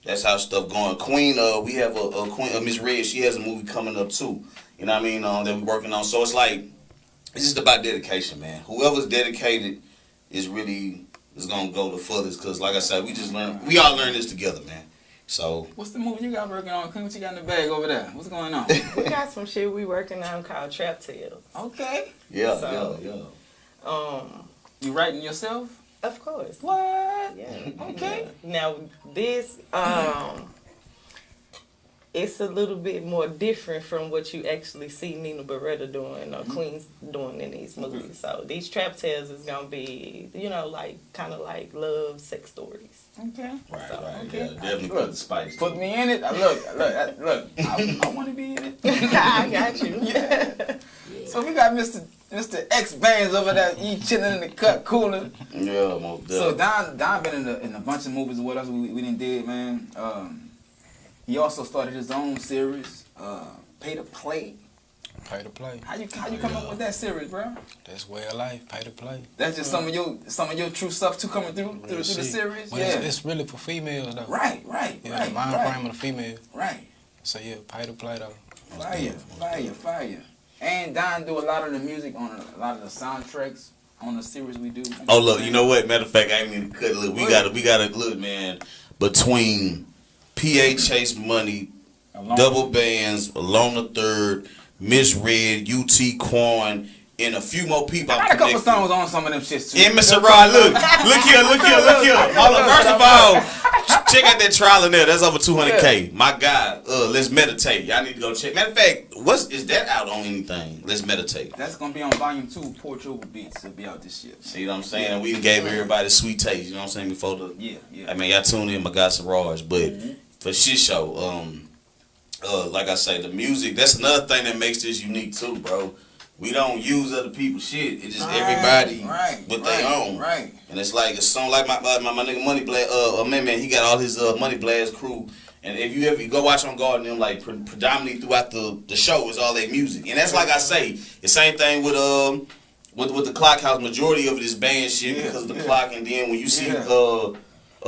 that's how stuff going. Queen, we have a Queen, Miss Red. She has a movie coming up too. You know what I mean? That we working on. So it's like it's just about dedication, man. Whoever's dedicated is gonna go the furthest. Cause like I said, we all learn this together, man. So
what's the movie you got working on? What you got in the bag over there? What's going on?
We got some shit we working on called Trap Tales.
Okay.
Yeah.
You writing yourself?
Of course.
What?
Yeah.
Okay.
Now this it's a little bit more different from what you actually see Nina Bhuretta doing or Queen's doing in these movies. So these Trap Tales is gonna be, like kind of like love, sex stories.
Okay.
Right.
Okay.
Yeah, definitely put the spice.
Put me in it. Look. I want to be in it.
I got you.
Yeah. So we got Mr. X Bands over there. He chilling in the cut, cooling.
Yeah, most definitely.
So Don been in a bunch of movies with us. We done did, man. He also started his own series, Pay to Play.
Pay to Play.
How you come up with that series, bro?
That's way of life. Pay to Play.
That's just some of your true stuff too coming through the series.
But it's really for females though.
Right.
The mind frame of the female.
Right.
So yeah, Pay to Play though.
Fire. And Don do a lot of the music on a lot of the soundtracks on the series we do.
Oh look, you know what? Matter of fact, I ain't mean to cut. Look, we got a look, man. Between P.A. Chase Money, Double Bands, Alone the Third, Miss Red, U.T. Quan, and a few more people.
I got a couple songs on some of them shits too.
And Mr. Rod, look here. First of all, check out that trial in there. That's over 200K. My God, Let's Meditate. Y'all need to go check. Matter of fact, is that out on anything? Let's Meditate.
That's gonna be on Volume 2, Porch Over Beats. It'll be out this year.
See what I'm saying? Yeah. We gave everybody sweet taste. You know what I'm saying? Before the
yeah.
I mean, y'all tune in, my God, Siraj, but for shit show, like I say, the music. That's another thing that makes this unique too, bro. We don't use other people's shit. It's just everybody with their own.
Right.
And it's like a song like my nigga Money Blast. Man, he got all his Money Blast crew. And if you ever go watch on Guard and them, like predominantly throughout the show is all their music. And that's like I say, the same thing with the Clock House. Majority of it is band shit because of the clock. And then when you see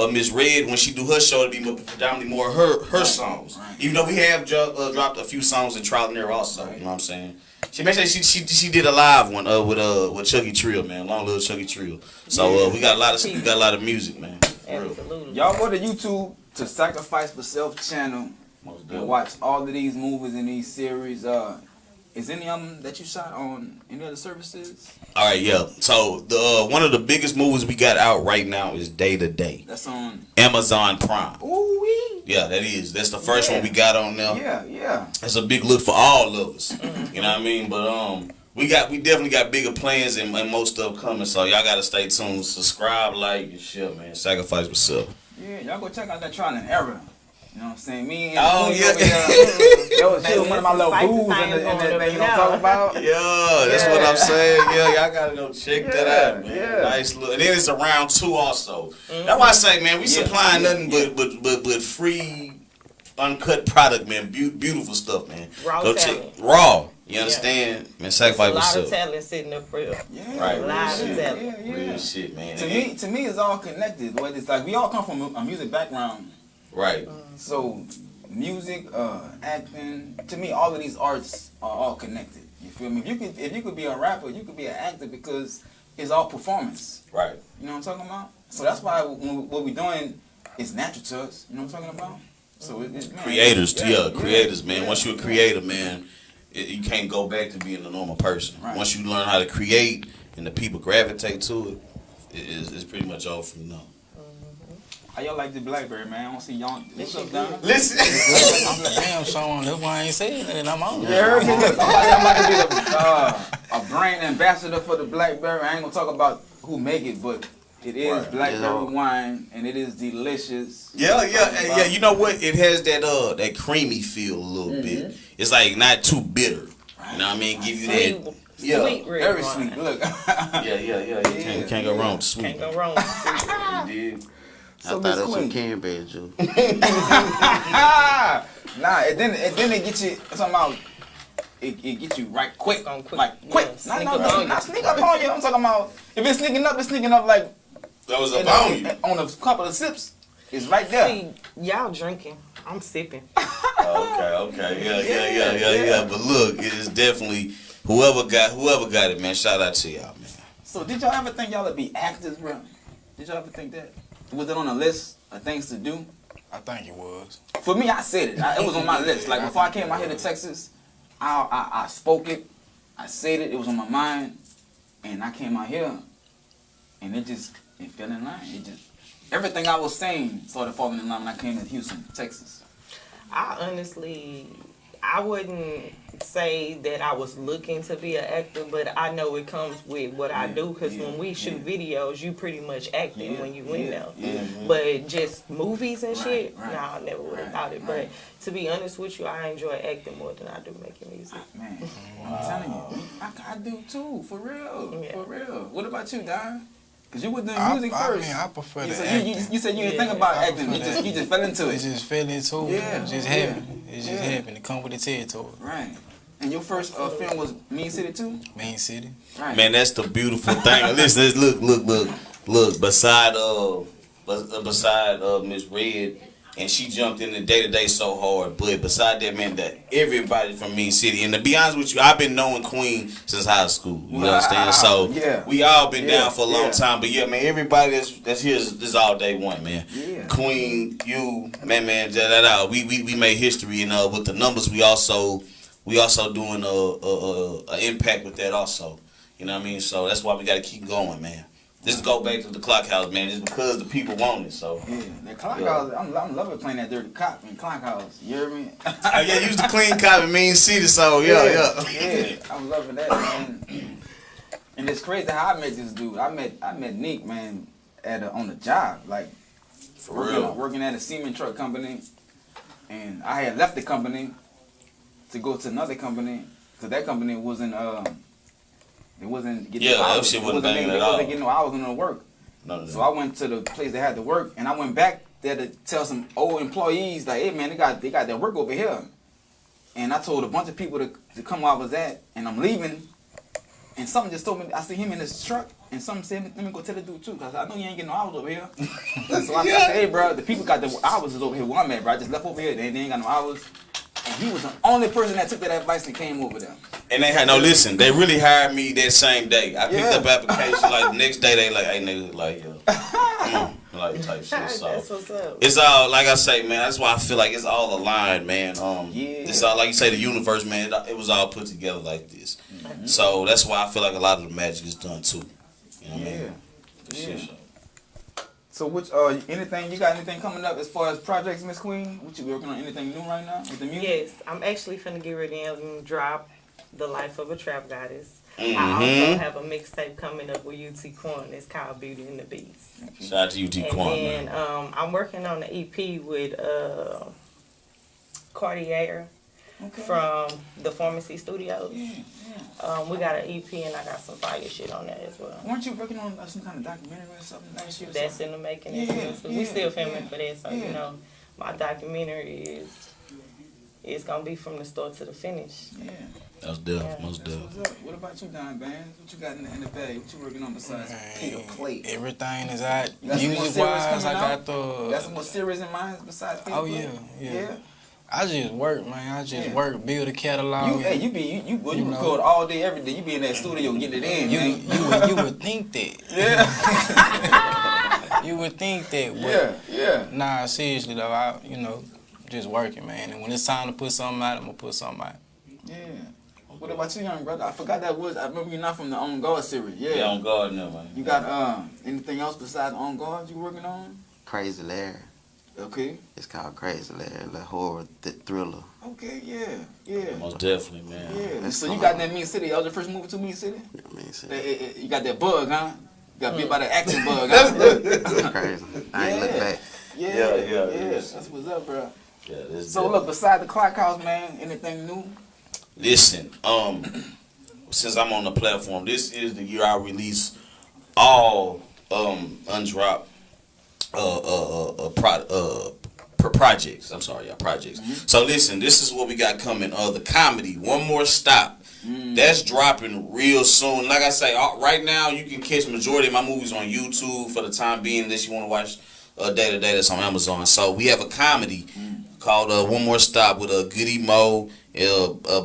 Miss Red, when she do her show, it'd be predominantly more her songs. Right. Even though we have dropped a few songs in Trial and Error also. You know what I'm saying? She mentioned she did a live one with Chucky Trill, man. Long Little Chucky Trill. So we got a lot of music, man.
Absolutely.
Y'all go to YouTube to Sacrifice for Self channel and watch all of these movies and these series. Is any of them that you shot on any other services?
All right, yeah. So the one of the biggest movies we got out right now is Day to Day.
That's on
Amazon Prime.
Ooh wee.
Yeah, that is. That's the first one we got on there.
Yeah.
That's a big look for all of us. You know what I mean? But we definitely got bigger plans and more stuff coming. So y'all gotta stay tuned, subscribe, like, and shit, man. Sacrifice myself.
Yeah, y'all go check out that Trial and Error. You know what I'm saying? Me and
Yo,
was one of my little boos in that thing you talk about.
Yeah, that's what I'm saying. Yeah, y'all gotta go check that out, man.
Yeah.
Nice look. And then it's around 2 also. That's why I say, man, we supplying nothing but free, uncut product, man. Beautiful stuff, man.
Raw
go
talent.
check raw. You understand? Man, sacrifice
a lot
yourself.
of talent sitting up real.
Yeah,
Right,
a lot of talent.
Yeah.
Real shit, man.
To me, it's all connected. What it's like, we all come from a music background.
Right.
So, music, acting. To me, all of these arts are all connected. You feel me? If you could be a rapper, you could be an actor because it's all performance.
Right.
You know what I'm talking about? So that's why what we're doing is natural to us. You know what I'm talking about? So it's man,
Creators, creators, man. Once you're a creator, man, you can't go back to being a normal person.
Right.
Once you learn how to create and the people gravitate to it, it's pretty much all from now.
How y'all like the Blackberry, man? I don't see y'all. What's up, Don?
Listen.
I'm the damn song. That's why I ain't saying nothing. I'm on.
You heard me? Look, I'm about to be a brand ambassador for the Blackberry. I ain't gonna talk about who make it, but it is Blackberry wine, and it is delicious.
Yeah. You know what? It has that creamy feel a little bit. It's like not too bitter. You know what I mean? Give you that.
Sweet,
very sweet. Look.
You can't go wrong with sweet.
Can't go wrong with sweet.
You did.
I thought it was some Canberra juice.
Nah, and then it get you somehow. It get you right quick, like quick.
Yeah,
Not sneak up on you. I'm talking about if it's sneaking up like
that was about you
on a couple of sips. It's right there.
See, y'all drinking, I'm sipping.
Okay. Yeah. But look, it is definitely whoever got it, man. Shout out to y'all, man.
So did y'all ever think y'all would be actors, bro? Did y'all ever think that? Was it on a list of things to do?
I think it was.
For me, I said it. It was on my list. Like before I came out here to Texas, I spoke it. I said it. It was on my mind, and I came out here, and it fell in line. Everything I was saying started falling in line when I came to Houston, Texas.
I wouldn't say that I was looking to be an actor, but I know it comes with what I do, because when we shoot videos, you pretty much acting when you in there. But just movies and shit, nah, I never would have thought it. But to be honest with you, I enjoy acting more than I do making music.
Man, I'm telling you, I do too, for real, for real. What about you, Don? Because you were doing music first.
I mean, I prefer the
acting. You said you didn't think about acting. You just fell into it.
It just fell into it. Yeah. It just happened. It just happened. It come with the territory.
Right. And your first film was Mean City too?
Mean City.
Right.
Man, that's the beautiful thing. Listen, look. Beside Miss Red, and she jumped in the day-to-day so hard. But beside that, man, that everybody from Mean City, and to be honest with you, I've been knowing Queen since high school. You understand? So we all been down for a long time. But yeah, man, everybody that's here is all day one, man.
Yeah.
Queen, you, man, we made history, and with the numbers, we also doing a impact with that also. You know what I mean? So that's why we got to keep going, man. Just go back to the Clock House, man. Just because the people want it, so.
Yeah, the Clock House. I'm loving playing that dirty cop in Clock House. You hear me?
Yeah, use the clean cop in Mean City, so yeah.
I'm loving that, man. And it's crazy how I met this dude. I met Nick, man, on the job, like working at a cement truck company, and I had left the company to go to another company because that company wasn't. It wasn't getting no hours. It wasn't getting no hours and no work. So I went to the place that had to work, and I went back there to tell some old employees, like, hey man, they got their work over here. And I told a bunch of people to come where I was at, and I'm leaving. And something just told me, I see him in his truck, and something said, let me go tell the dude too, because I know you ain't getting no hours over here. So I said, hey bro, the people got the hours is over here where I'm at, bro. I just left over here, they ain't got no hours. And he was the only person that took that advice and came over there.
And they had they really hired me that same day. I picked up application like the next day. They like, hey nigga, like, come on, like type shit. So
that's what's up.
It's all like I say, man. That's why I feel like it's all aligned, man. It's all like you say, the universe, man. It was all put together like this. So that's why I feel like a lot of the magic is done too. You know what I mean?
So which anything you got anything coming up as far as projects, Miss Queen? What you working on? Anything new right now with the music?
Yes, I'm actually finna get ready and drop The Life of a Trap Goddess. I also have a mixtape coming up with UT Quan. It's called Beauty and the Beast.
Shout out to UT Quan, man.
And I'm working on the EP with Cartier from the Pharmacy Studios. We got an EP and I got some fire shit on that as well.
Weren't you working on some kind of documentary or something last year?
That's in the making. We still filming for that, so you know, my documentary it's gonna be from the start to the finish.
Yeah.
Most definitely.
What about you, Don Bands? What you got in the bag? What you working on besides Peter Plate?
Everything is out.
Music
wise, I got
got some more serious in mind besides Peter Plate?
Yeah. I just work, man. I just work, build a catalog.
You record all day, every day. You be in that studio getting it in.
You would think that.
Yeah.
You would think that. But
yeah.
Nah, seriously though, I just working, man. And when it's time to put something out, I'm gonna put something out.
Yeah. What about you, young brother? I forgot that was. I remember you're not from the On Guard series. Yeah,
On Guard now, man.
You got anything else besides On Guard you working on?
Crazy Larry.
Okay.
It's called Crazy Larry, the horror thriller.
Okay, yeah.
Most definitely, man.
Yeah. So you got that Mean City. That was your first movie to Mean City?
Yeah, Mean City.
You got that bug, huh? You got bit by that acting bug, huh?
That's crazy. I ain't look back.
Yeah. That's what's up, bro.
Yeah,
so look, beside the Clock House, man, anything new?
Listen, since I'm on the platform, this is the year I release all undropped projects. I'm sorry, projects. So listen, this is what we got coming. The comedy, One More Stop. That's dropping real soon. Like I say, right now you can catch majority of my movies on YouTube for the time being, unless you want to watch Day to Day that's on Amazon. So we have a comedy called One More Stop with Goody Moe,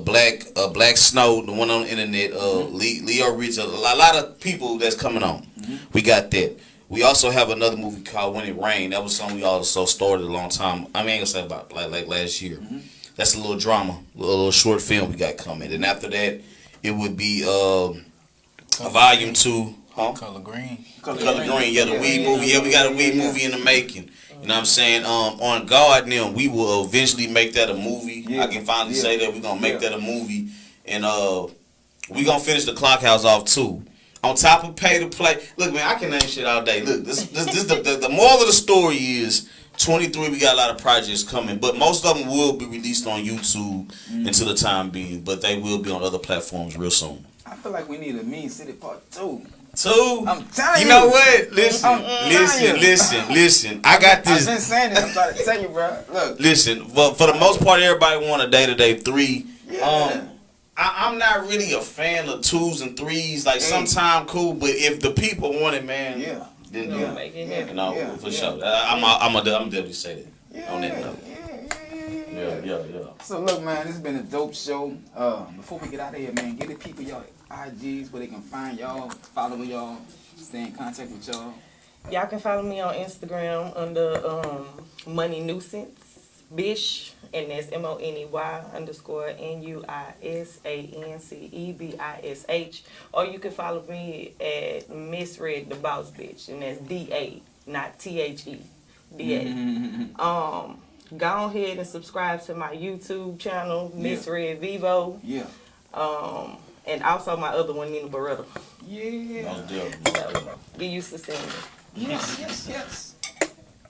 Black Snow, the one on the internet, Leo Rich, a lot of people that's coming on. We got that. We also have another movie called When It Rained. That was something we also started a long time. I ain't gonna say about like last year. That's a little drama, a little short film we got coming. And after that, it would be a volume 2.
Color Green.
Color Green, yeah, the weed movie. Yeah, we got a weed movie in the making. You know what I'm saying? On God now, we will eventually make that a movie. I can finally say that we're gonna make that a movie. And we gonna finish the Clock House off too. On top of Pay to Play. Look, man, I can name shit all day. Look, this the moral of the story is 23, we got a lot of projects coming, but most of them will be released on YouTube until the time being, but they will be on other platforms real soon.
I feel like we need a Mean City Part 2.
I'm
telling you.
You know what? Listen. I got this.
I've been saying it. I'm trying to tell you, bro. Look.
Listen, but for the most part, everybody want a Day to Day 3. I'm not really a fan of 2s and 3s. Like, sometime cool, but if the people want it, man, then
make it happen.
You know, for sure. I'm definitely say that on that note. Yeah.
So look, man, this has been a dope show. Before we get out of here, man, give the people y'all IGs where they can find y'all, follow y'all, stay in contact with y'all.
Y'all can follow me on Instagram under Money Nuisance Bish, and that's MONEY_NUISANCEBISH. Or you can follow me at Miss Red the Boss Bitch, and that's DA, not THE. DA. Go ahead and subscribe to my YouTube channel, Miss Red Vivo.
Yeah.
And also my other one, Nina Bhuretta.
Yeah.
So, get used to seeing me.
Yes.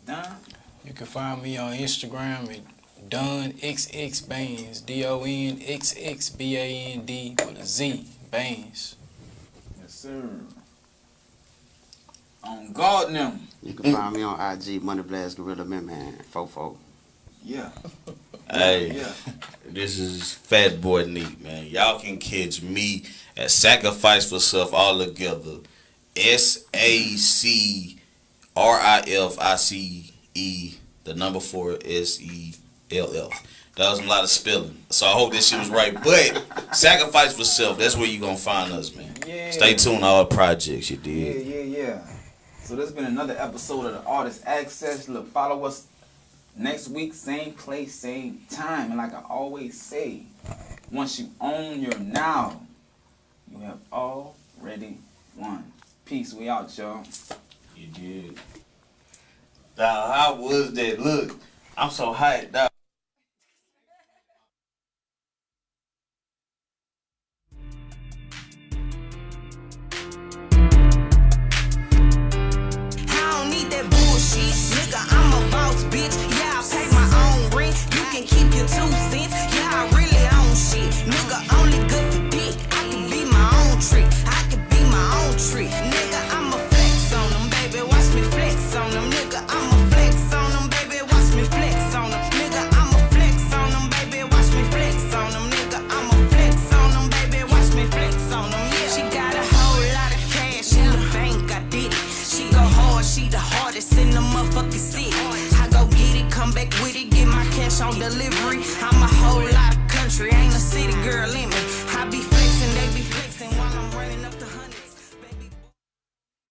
Don?
You can find me on Instagram at DonXXBands, DonXXBAND with a Z, Bands.
Yes, sir. On God now.
You can find me on IG, Money Blast Gorilla Man, Fofo.
Yeah.
Hey, this is Fat Boy Neat, man. Y'all can catch me at Sacrifice for Self all together. SACRIFICE, the number 4 SELF. That was a lot of spelling, so I hope that shit was right. But Sacrifice for Self, that's where you gonna find us, man.
Yeah.
Stay tuned to all the projects you did.
Yeah. So this has been another episode of the Artist Access. Look, follow us next week, same place, same time. And like I always say, once you own your now, you have already won. Peace. We out, y'all.
You did. Dog, how was that? Look, I'm so hyped, dog.
I'ma flex on them, baby, watch me flex on them. delivery. I'm